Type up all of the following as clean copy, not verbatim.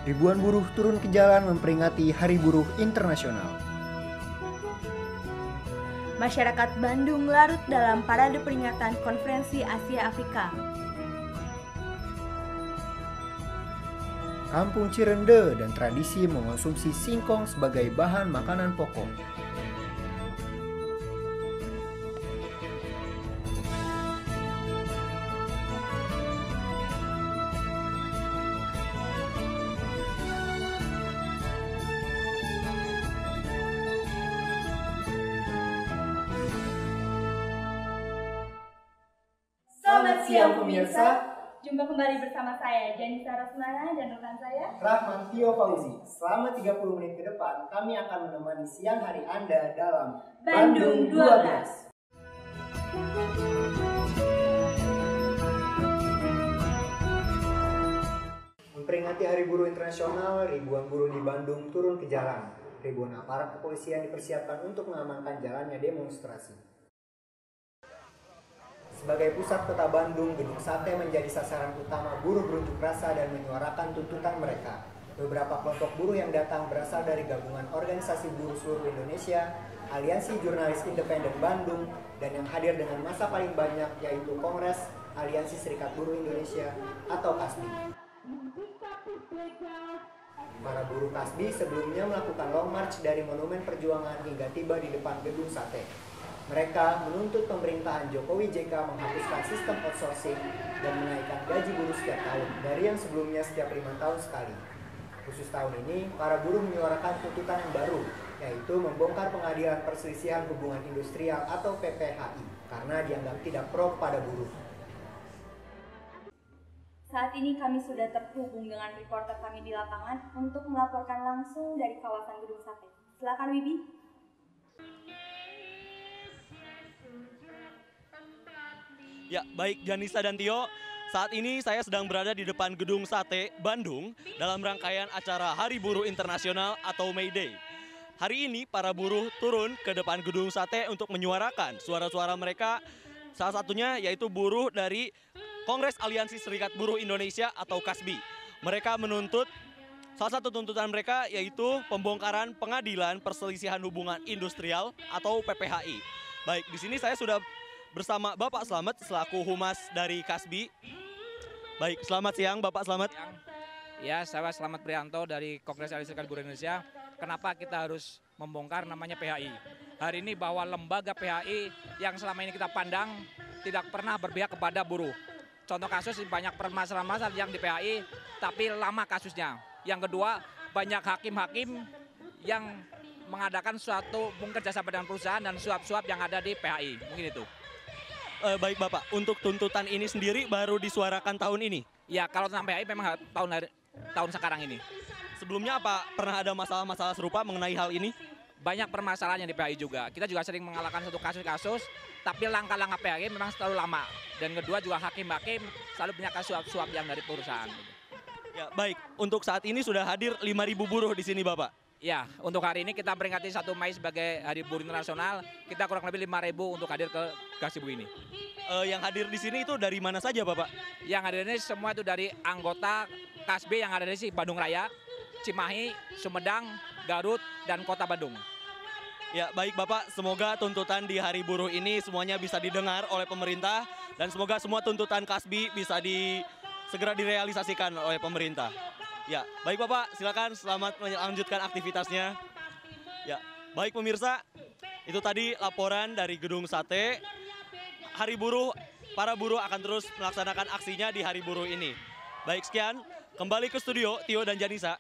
Ribuan buruh turun ke jalan memperingati Hari Buruh Internasional. Masyarakat Bandung larut dalam parade peringatan Konferensi Asia Afrika. Kampung Cirende dan tradisi mengonsumsi singkong sebagai bahan makanan pokok. Selamat siang pemirsa. Jumpa kembali bersama saya, Janisa Rasmana, dan rekan saya, Rahman Tio Fauzi. Selama 30 menit ke depan, kami akan menemani siang hari Anda dalam Bandung 12. Memperingati Hari Buruh Internasional, ribuan buruh di Bandung turun ke jalan. Ribuan aparat kepolisian dipersiapkan untuk mengamankan jalannya demonstrasi. Sebagai pusat kota Bandung, Gedung Sate menjadi sasaran utama buruh berunjuk rasa dan menyuarakan tuntutan mereka. Beberapa kelompok buruh yang datang berasal dari gabungan organisasi buruh seluruh Indonesia, Aliansi Jurnalis Independen Bandung, dan yang hadir dengan massa paling banyak yaitu Kongres Aliansi Serikat Buruh Indonesia atau KASBI. Para buruh KASBI sebelumnya melakukan long march dari Monumen Perjuangan hingga tiba di depan Gedung Sate. Mereka menuntut pemerintahan Jokowi JK menghapuskan sistem outsourcing dan menaikkan gaji buruh setiap tahun dari yang sebelumnya setiap 5 tahun sekali. Khusus tahun ini, para buruh menyuarakan tuntutan yang baru, yaitu membongkar pengadilan perselisihan hubungan industrial atau PPHI karena dianggap tidak pro pada buruh. Saat ini kami sudah terhubung dengan reporter kami di lapangan untuk melaporkan langsung dari kawasan Gedung Sate. Silakan Wibi. Ya, baik Janisa dan Tio. Saat ini saya sedang berada di depan Gedung Sate, Bandung, dalam rangkaian acara Hari Buruh Internasional atau May Day. Hari ini para buruh turun ke depan Gedung Sate untuk menyuarakan suara-suara mereka. Salah satunya yaitu buruh dari Kongres Aliansi Serikat Buruh Indonesia atau KASBI. Mereka menuntut, salah satu tuntutan mereka yaitu pembongkaran pengadilan perselisihan hubungan industrial atau PPHI. Baik, di sini saya sudah bersama Bapak Slamet selaku Humas dari KASBI. Baik, selamat siang Bapak Slamet. Ya, saya Slamet Prianto dari Kongres Aliansi Serikat Buruh Indonesia. Kenapa kita harus membongkar namanya PHI? Hari ini bahwa lembaga PHI yang selama ini kita pandang tidak pernah berpihak kepada buruh. Contoh kasus banyak permasalahan yang di PHI tapi lama kasusnya. Yang kedua, banyak hakim-hakim yang mengadakan suatu mungkin kerjasama dengan perusahaan dan suap-suap yang ada di PHI. Mungkin itu. Baik Bapak, untuk tuntutan ini sendiri baru disuarakan tahun ini? Ya, kalau tentang PHI memang tahun sekarang ini. Sebelumnya apa pernah ada masalah-masalah serupa mengenai hal ini? Banyak permasalahan yang di PHI juga. Kita juga sering mengalahkan satu kasus-kasus, tapi langkah-langkah PHI memang selalu lama. Dan kedua juga hakim-hakim selalu punya suap-suap yang dari perusahaan. Ya, baik. Untuk saat ini sudah hadir 5.000 buruh di sini Bapak. Ya, untuk hari ini kita peringati 1 Mei sebagai Hari Buruh Internasional. Kita kurang lebih 5.000 untuk hadir ke KASBI ini. Yang hadir di sini itu dari mana saja Bapak? Yang hadir ini semua itu dari anggota KASBI yang ada di sini, Bandung Raya, Cimahi, Sumedang, Garut, dan Kota Bandung. Ya, baik Bapak, semoga tuntutan di Hari Buruh ini semuanya bisa didengar oleh pemerintah dan semoga semua tuntutan KASBI bisa segera direalisasikan oleh pemerintah. Ya, baik Bapak, silakan selamat melanjutkan aktivitasnya. Ya, baik pemirsa, itu tadi laporan dari Gedung Sate. Hari Buruh, para buruh akan terus melaksanakan aksinya di Hari Buruh ini. Baik, sekian. Kembali ke studio, Tio dan Janisa.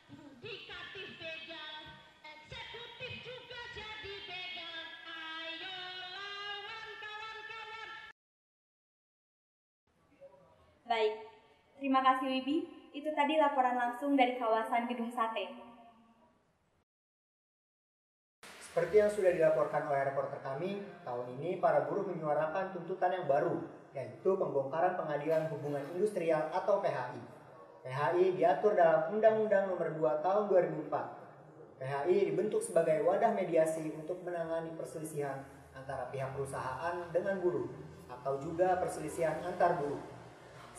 Baik, terima kasih Wibi. Itu tadi laporan langsung dari kawasan Gedung Sate. Seperti yang sudah dilaporkan oleh reporter kami, tahun ini para buruh menyuarakan tuntutan yang baru, yaitu pembongkaran pengadilan hubungan industrial atau PHI. PHI diatur dalam Undang-Undang Nomor 2 Tahun 2004. PHI dibentuk sebagai wadah mediasi untuk menangani perselisihan antara pihak perusahaan dengan buruh, atau juga perselisihan antar buruh.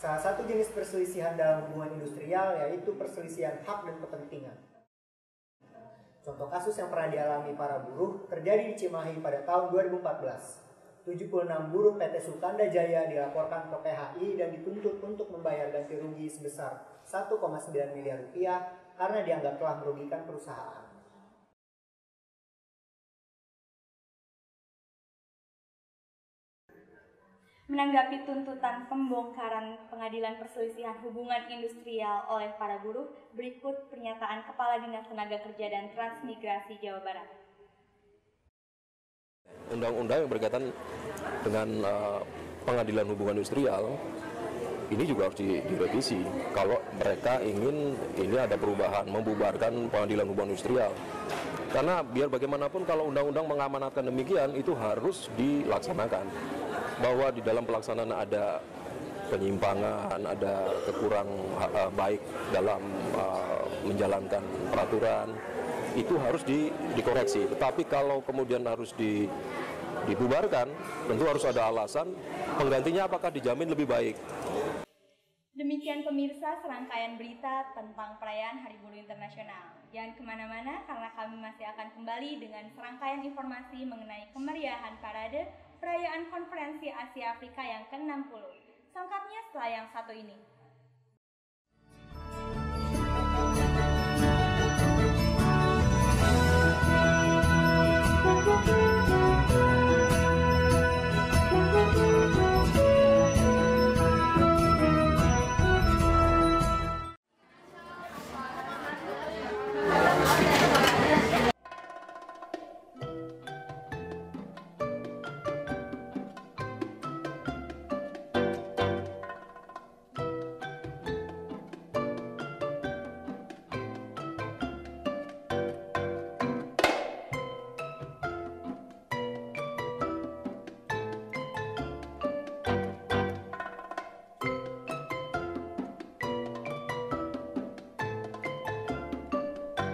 Salah satu jenis perselisihan dalam hubungan industrial yaitu perselisihan hak dan kepentingan. Contoh kasus yang pernah dialami para buruh terjadi di Cimahi pada tahun 2014. 76 buruh PT Sukanda Jaya dilaporkan ke PHI dan dituntut untuk membayar ganti rugi sebesar 1,9 miliar rupiah karena dianggap telah merugikan perusahaan. Menanggapi tuntutan pembongkaran pengadilan perselisihan hubungan industrial oleh para buruh, berikut pernyataan Kepala Dinas Tenaga Kerja dan Transmigrasi Jawa Barat. Undang-undang yang berkaitan dengan pengadilan hubungan industrial ini juga harus direvisi kalau mereka ingin ini ada perubahan, membubarkan pengadilan hubungan industrial. Karena biar bagaimanapun kalau undang-undang mengamanatkan demikian itu harus dilaksanakan. Bahwa di dalam pelaksanaan ada penyimpangan, ada kekurang baik dalam menjalankan peraturan, itu harus dikoreksi. Tetapi kalau kemudian harus dibubarkan, tentu harus ada alasan penggantinya apakah dijamin lebih baik. Demikian pemirsa serangkaian berita tentang perayaan Hari Buruh Internasional. Jangan kemana-mana karena kami masih akan kembali dengan serangkaian informasi mengenai kemeriahan parade perayaan Konferensi Asia Afrika yang ke-60. Selengkapnya setelah yang satu ini.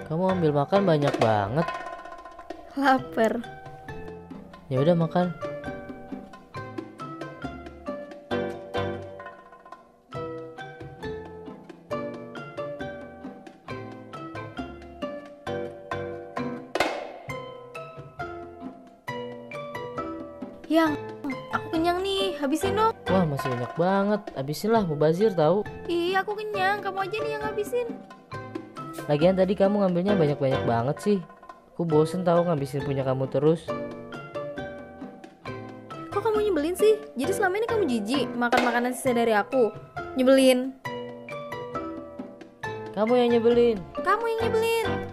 Kamu ambil makan banyak banget. Laper. Ya udah makan. Yang, aku kenyang nih, habisin dong. Wah, masih banyak banget. Habisin lah, mubazir tahu. Iya, aku kenyang, kamu aja nih yang habisin. Lagian tadi kamu ngambilnya banyak-banyak banget sih. Aku bosen tahu ngabisin punya kamu terus. Kok kamu nyebelin sih? Jadi selama ini kamu jijik makan makanan sisa dari aku? Nyebelin. Kamu yang nyebelin. Kamu yang nyebelin.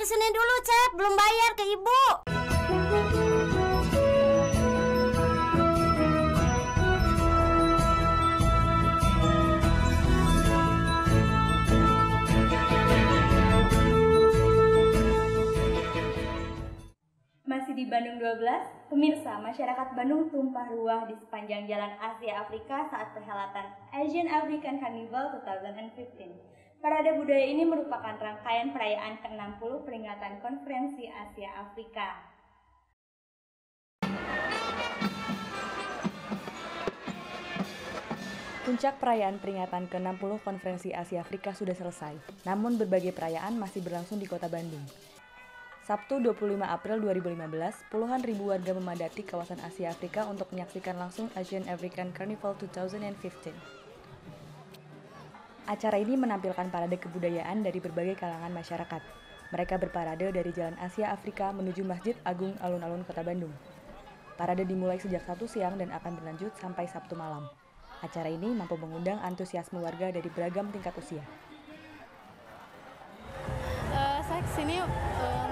Kesini dulu, Cep. Belum bayar ke ibu. Masih di Bandung 12, pemirsa, masyarakat Bandung tumpah ruah di sepanjang jalan Asia Afrika saat perhelatan Asian African Carnival 2015. Parade budaya ini merupakan rangkaian perayaan ke-60 peringatan Konferensi Asia Afrika. Puncak perayaan peringatan ke-60 Konferensi Asia Afrika sudah selesai, namun berbagai perayaan masih berlangsung di kota Bandung. Sabtu 25 April 2015, puluhan ribu warga memadati kawasan Asia Afrika untuk menyaksikan langsung Asian African Carnival 2015. Acara ini menampilkan parade kebudayaan dari berbagai kalangan masyarakat. Mereka berparade dari Jalan Asia Afrika menuju Masjid Agung Alun-Alun Kota Bandung. Parade dimulai sejak Sabtu siang dan akan berlanjut sampai Sabtu malam. Acara ini mampu mengundang antusiasme warga dari beragam tingkat usia. Saya kesini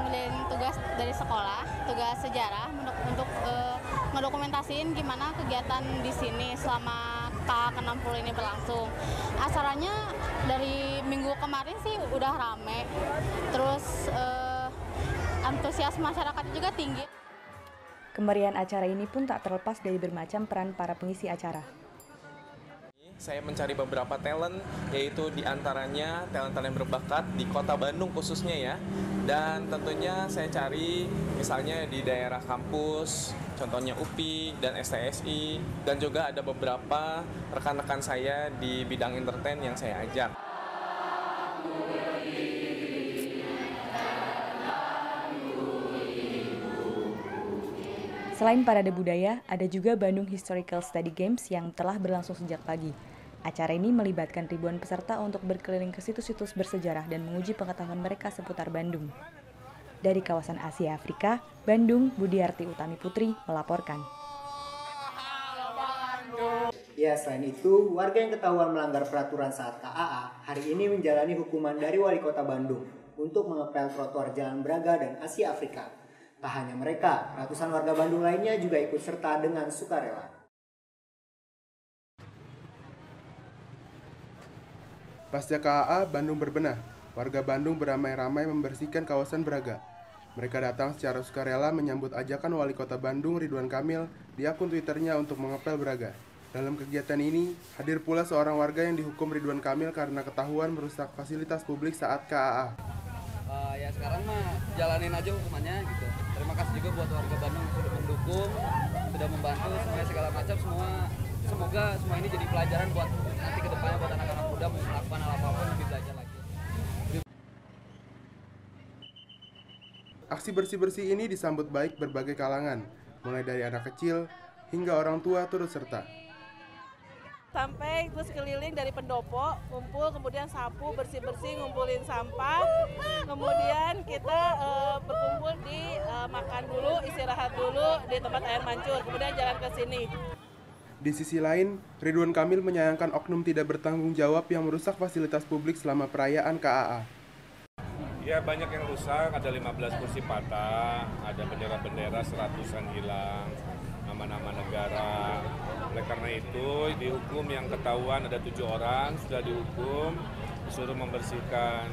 ngelain tugas dari sekolah, tugas sejarah untuk ngedokumentasiin gimana kegiatan di sini selama K60 ini berlangsung. Acaranya dari minggu kemarin sih udah rame, terus antusias masyarakat juga tinggi. Kemeriahan acara ini pun tak terlepas dari bermacam peran para pengisi acara. Saya mencari beberapa talent, yaitu diantaranya talent-talent berbakat di kota Bandung khususnya ya. Dan tentunya saya cari misalnya di daerah kampus, contohnya UPI dan STSI. Dan juga ada beberapa rekan-rekan saya di bidang entertain yang saya ajak. Selain parade budaya, ada juga Bandung Historical Study Games yang telah berlangsung sejak pagi. Acara ini melibatkan ribuan peserta untuk berkeliling ke situs-situs bersejarah dan menguji pengetahuan mereka seputar Bandung. Dari kawasan Asia Afrika, Bandung, Budiarti Utami Putri melaporkan. Ya, selain itu, warga yang ketahuan melanggar peraturan saat KAA hari ini menjalani hukuman dari Wali Kota Bandung untuk mengepel trotoar Jalan Braga dan Asia Afrika. Tak hanya mereka, ratusan warga Bandung lainnya juga ikut serta dengan sukarela. Pasca KAA, Bandung berbenah. Warga Bandung beramai-ramai membersihkan kawasan Braga. Mereka datang secara sukarela menyambut ajakan Wali Kota Bandung Ridwan Kamil di akun Twitternya untuk mengepel Braga. Dalam kegiatan ini, hadir pula seorang warga yang dihukum Ridwan Kamil karena ketahuan merusak fasilitas publik saat KAA. Ya sekarang mah jalanin aja hukumannya gitu. Terima kasih juga buat warga Bandung yang sudah mendukung, sudah membantu semuanya segala macam semoga semua ini jadi pelajaran buat nanti ke depannya buat anak-anak muda mau melakukan hal apapun lebih belajar lagi. Aksi bersih-bersih ini disambut baik berbagai kalangan, mulai dari anak kecil hingga orang tua turut serta. Sampai terus keliling dari pendopo, kumpul, kemudian sapu, bersih-bersih, ngumpulin sampah. Kemudian kita berkumpul di makan dulu, istirahat dulu di tempat air mancur, kemudian jalan ke sini. Di sisi lain, Ridwan Kamil menyayangkan oknum tidak bertanggung jawab yang merusak fasilitas publik selama perayaan KAA. Ya banyak yang rusak, ada 15 kursi patah, ada bendera-bendera seratusan hilang, nama-nama negara. Oleh karena itu dihukum yang ketahuan ada 7 orang sudah dihukum, disuruh membersihkan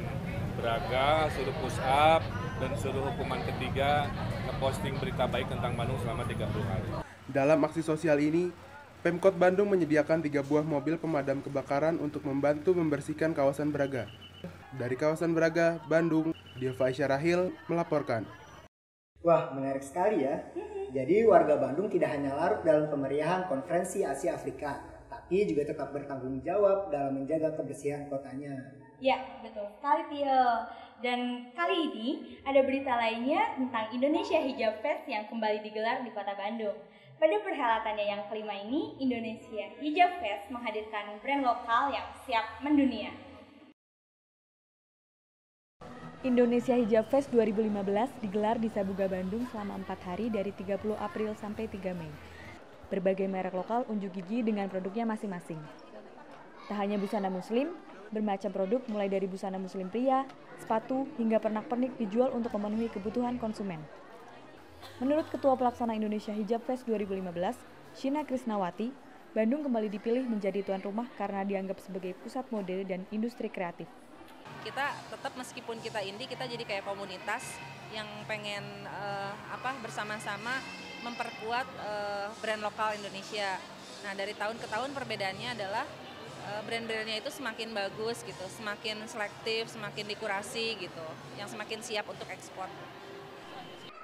Braga, suruh push up, dan suruh hukuman ketiga ngeposting berita baik tentang Bandung selama 30 hari. Dalam aksi sosial ini, Pemkot Bandung menyediakan 3 buah mobil pemadam kebakaran untuk membantu membersihkan kawasan Braga. Dari kawasan Braga, Bandung, Diva Isyarahil melaporkan. Wah, menarik sekali ya. Jadi warga Bandung tidak hanya larut dalam kemeriahan konferensi Asia Afrika, tapi juga tetap bertanggung jawab dalam menjaga kebersihan kotanya. Ya, betul sekali Tio. Dan kali ini ada berita lainnya tentang Indonesia Hijab Fest yang kembali digelar di Kota Bandung. Pada perhelatannya yang kelima ini, Indonesia Hijab Fest menghadirkan brand lokal yang siap mendunia. Indonesia Hijab Fest 2015 digelar di Sabuga Bandung selama 4 hari dari 30 April sampai 3 Mei. Berbagai merek lokal unjuk gigi dengan produknya masing-masing. Tak hanya busana muslim, bermacam produk mulai dari busana muslim pria, sepatu, hingga pernak-pernik dijual untuk memenuhi kebutuhan konsumen. Menurut Ketua Pelaksana Indonesia Hijab Fest 2015, Shina Krisnawati, Bandung kembali dipilih menjadi tuan rumah karena dianggap sebagai pusat mode dan industri kreatif. Kita tetap meskipun kita indie, kita jadi kayak komunitas yang pengen bersama-sama memperkuat brand lokal Indonesia. Nah dari tahun ke tahun perbedaannya adalah brand-brandnya itu semakin bagus gitu, semakin selektif, semakin dikurasi gitu, yang semakin siap untuk ekspor.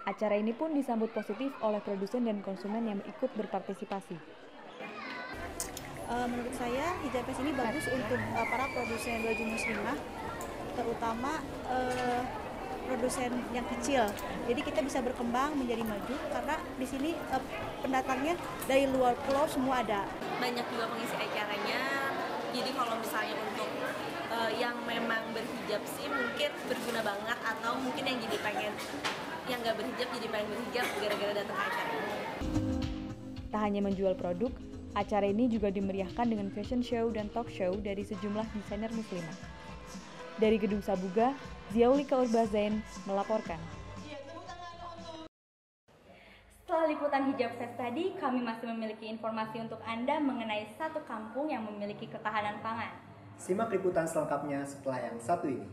Acara ini pun disambut positif oleh produsen dan konsumen yang ikut berpartisipasi. Menurut saya Hijab Fest ini bagus untuk para produsen baju muslimah, terutama produsen yang kecil. Jadi kita bisa berkembang menjadi maju karena di sini pendatangnya dari luar pulau semua ada. Banyak juga pengisi acaranya. Jadi kalau misalnya untuk yang memang berhijab sih mungkin berguna banget, atau mungkin yang jadi pengen yang nggak berhijab jadi pengen berhijab gara-gara datang ke acara ini. Tak hanya menjual produk, acara ini juga dimeriahkan dengan fashion show dan talk show dari sejumlah desainer muslimah. Dari Gedung Sabuga, Ziaulika Urbazain melaporkan. Setelah liputan Hijab Fest tadi, kami masih memiliki informasi untuk Anda mengenai satu kampung yang memiliki ketahanan pangan. Simak liputan selengkapnya setelah yang satu ini.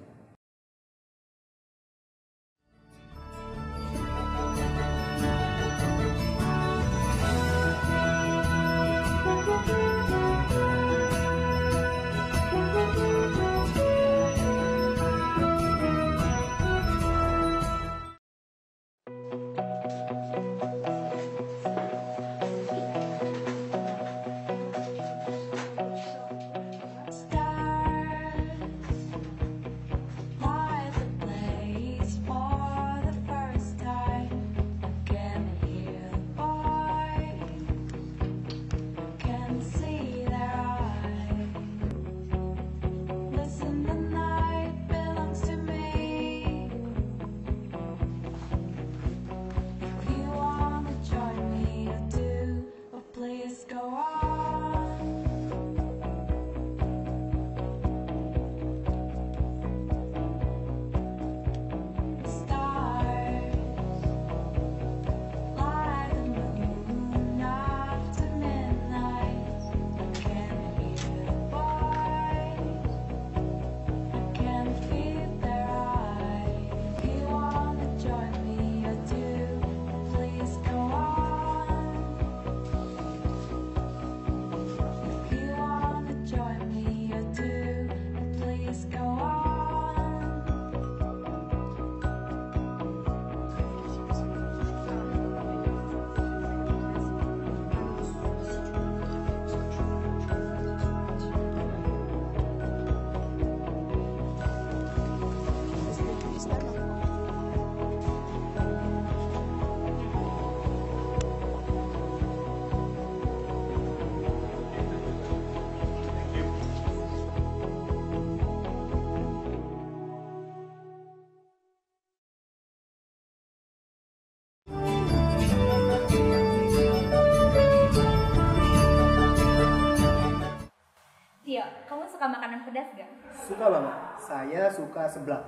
suka makanan pedas gak? Suka banget, saya suka seblak.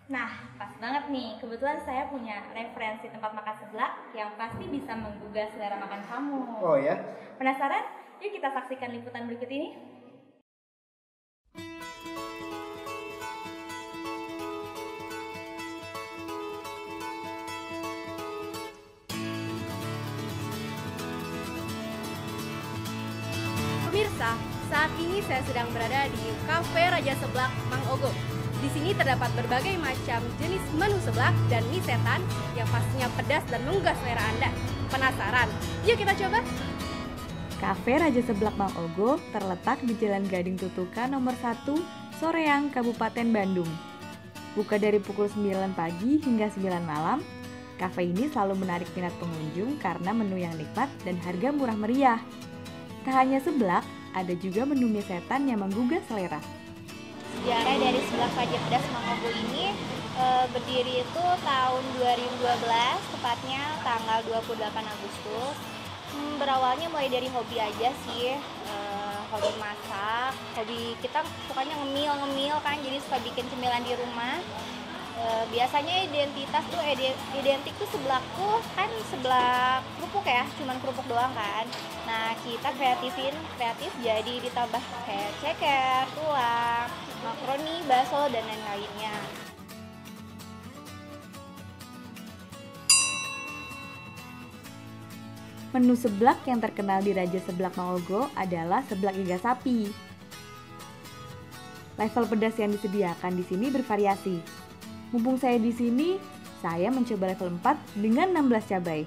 Nah, pas banget nih. Kebetulan saya punya referensi tempat makan seblak yang pasti bisa menggugah selera makan kamu. Oh ya? Penasaran? Yuk kita saksikan liputan berikut ini. Pemirsa, saat ini saya sedang berada di Cafe Raja Seblak Mang Ogo. Di sini terdapat berbagai macam jenis menu seblak dan mie setan yang pastinya pedas dan menggugah selera Anda. Penasaran? Yuk kita coba! Cafe Raja Seblak Mang Ogo terletak di Jalan Gading Tutuka nomor 1, Soreang, Kabupaten Bandung. Buka dari pukul 9 pagi hingga 9 malam, kafe ini selalu menarik minat pengunjung karena menu yang nikmat dan harga murah meriah. Tak hanya seblak, ada juga menu mie setan yang menggugah selera. Sejarah dari seblak Raja Pedas Mang Ogo ini berdiri itu tahun 2012, tepatnya tanggal 28 Agustus. Berawalnya mulai dari hobi aja sih, hobi masak, hobi kita sukanya ngemil kan, jadi suka bikin cemilan di rumah. Biasanya identitas tuh identik tuh seblakku kan seblak kerupuk ya, cuman kerupuk doang kan. Nah kita kreatif jadi ditambah kayak ceker, tulang, makaroni, bakso dan lain-lainnya. Menu seblak yang terkenal di Raja Seblak Mang Ogo adalah seblak iga sapi. Level pedas yang disediakan di sini bervariasi. Mumpung saya di sini, saya mencoba level 4 dengan 16 cabai.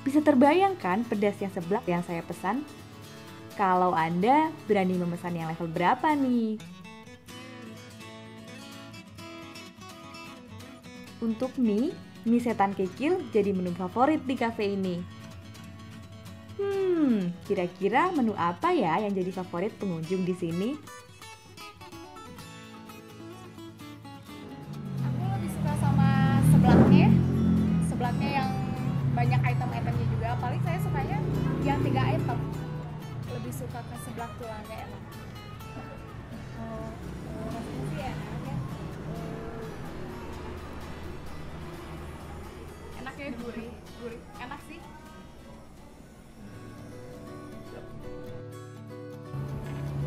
Bisa terbayangkan pedasnya seblak yang saya pesan? Kalau Anda berani memesan yang level berapa nih? Untuk mie setan kikil jadi menu favorit di cafe ini. Kira-kira menu apa ya yang jadi favorit pengunjung di sini? Seblaknya yang banyak item-itemnya juga, paling saya sukanya yang 3 item, lebih suka ke seblak tulangnya enak. Rasanya sih enak ya, enaknya gurih, enak sih.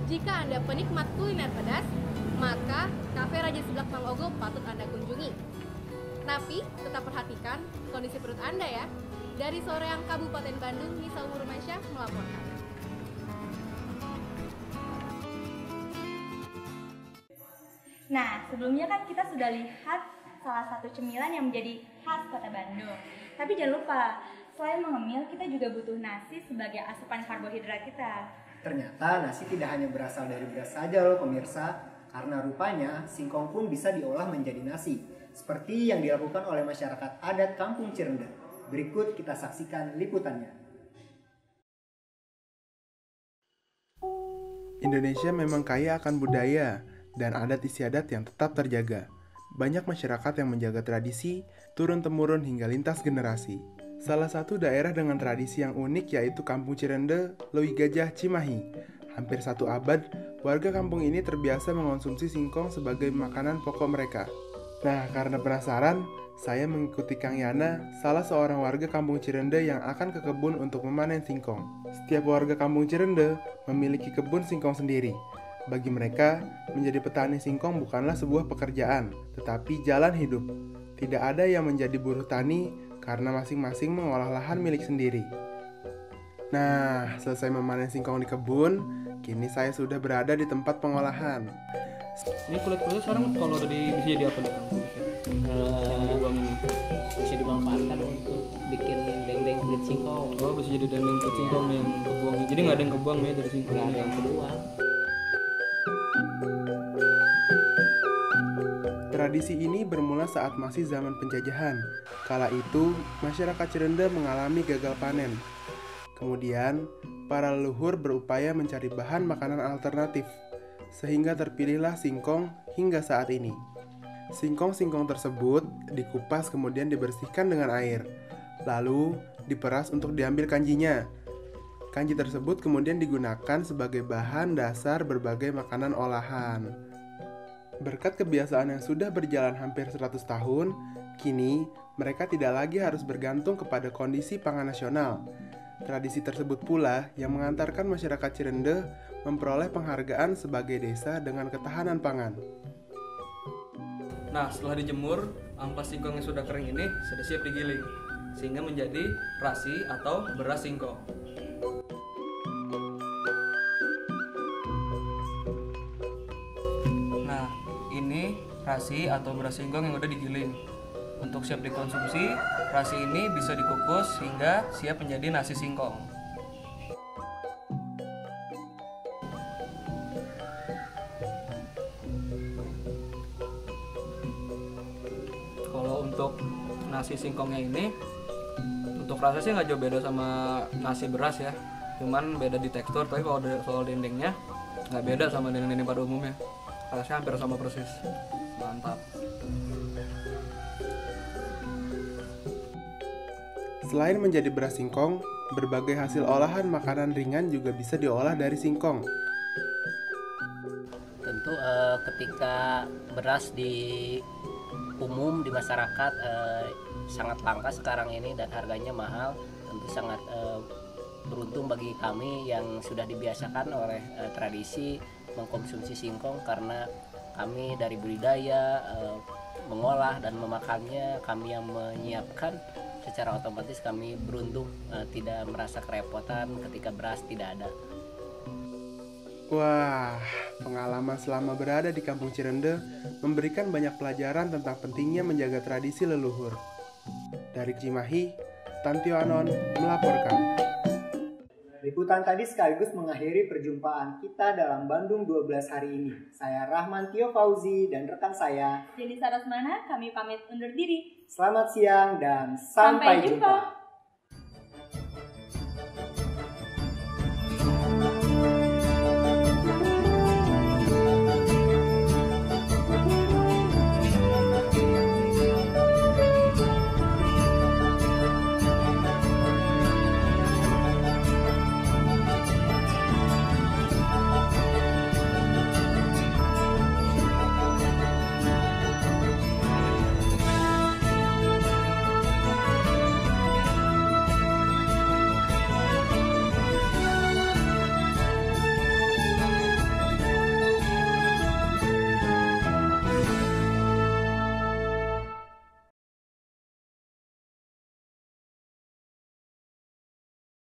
Jika Anda penikmat kuliner pedas, maka Cafe Raja Seblak Mang Ogo patut Anda kunjungi. Tapi tetap perhatikan kondisi perut Anda ya. Dari Soreang, Kabupaten Bandung, Nisa Umur Mansyah melaporkan. Nah, sebelumnya kan kita sudah lihat salah satu cemilan yang menjadi khas Kota Bandung. Tapi jangan lupa, selain mengemil, kita juga butuh nasi sebagai asupan karbohidrat kita. Ternyata nasi tidak hanya berasal dari beras saja loh pemirsa, karena rupanya singkong pun bisa diolah menjadi nasi. Seperti yang dilakukan oleh masyarakat adat Kampung Cirende. Berikut kita saksikan liputannya. Indonesia memang kaya akan budaya dan adat istiadat yang tetap terjaga. Banyak masyarakat yang menjaga tradisi turun-temurun hingga lintas generasi. Salah satu daerah dengan tradisi yang unik yaitu Kampung Cirende, Leuwi Gajah, Cimahi. Hampir 1 abad, warga kampung ini terbiasa mengonsumsi singkong sebagai makanan pokok mereka. Nah, karena penasaran, saya mengikuti Kang Yana, salah seorang warga Kampung Cirende yang akan ke kebun untuk memanen singkong. Setiap warga Kampung Cirende memiliki kebun singkong sendiri. Bagi mereka, menjadi petani singkong bukanlah sebuah pekerjaan, tetapi jalan hidup. Tidak ada yang menjadi buruh tani karena masing-masing mengolah lahan milik sendiri. Nah, selesai memanen singkong di kebun, kini saya sudah berada di tempat pengolahan. Ini kulit-kulit sekarang kalau udah bisa jadi apa nih? Bisa dimanfaatkan untuk bikin dendeng kulit singkong. Oh, bisa jadi dendeng kulit singkong yang kebuang. Jadi nggak ada yang kebuang ya dari singkong. Nggak ada yang kebuang. Tradisi ini bermula saat masih zaman penjajahan. Kala itu, masyarakat Cirende mengalami gagal panen. Kemudian, para leluhur berupaya mencari bahan makanan alternatif, sehingga terpilihlah singkong hingga saat ini. Singkong-singkong tersebut dikupas kemudian dibersihkan dengan air, lalu diperas untuk diambil kanjinya. Kanji tersebut kemudian digunakan sebagai bahan dasar berbagai makanan olahan. Berkat kebiasaan yang sudah berjalan hampir 100 tahun, kini mereka tidak lagi harus bergantung kepada kondisi pangan nasional. Tradisi tersebut pula yang mengantarkan masyarakat Cirende memperoleh penghargaan sebagai desa dengan ketahanan pangan. Nah, setelah dijemur, ampas singkong yang sudah kering ini sudah siap digiling, sehingga menjadi rasi atau beras singkong. Nah, ini rasi atau beras singkong yang udah digiling. Untuk siap dikonsumsi, rasi ini bisa dikukus hingga siap menjadi nasi singkong. Kalau untuk nasi singkongnya ini, untuk rasa sih nggak jauh beda sama nasi beras ya. Cuman beda di tekstur, tapi kalau soal dendengnya nggak beda sama dendeng-dendeng pada umumnya. Rasanya hampir sama persis. Mantap. Selain menjadi beras singkong, berbagai hasil olahan makanan ringan juga bisa diolah dari singkong. Tentu ketika beras di umum di masyarakat sangat langka sekarang ini dan harganya mahal, tentu sangat beruntung bagi kami yang sudah dibiasakan oleh tradisi mengkonsumsi singkong, karena kami dari budidaya mengolah dan memakannya, kami yang menyiapkan. Secara otomatis kami beruntung tidak merasa kerepotan ketika beras tidak ada. Wah, pengalaman selama berada di Kampung Cirende memberikan banyak pelajaran tentang pentingnya menjaga tradisi leluhur. Dari Cimahi, Tantio Anon melaporkan. Liputan tadi sekaligus mengakhiri perjumpaan kita dalam Bandung 12 hari ini. Saya Rahman Tio Fauzi dan rekan saya Jenisa Rosmana, kami pamit undur diri. Selamat siang dan sampai jumpa.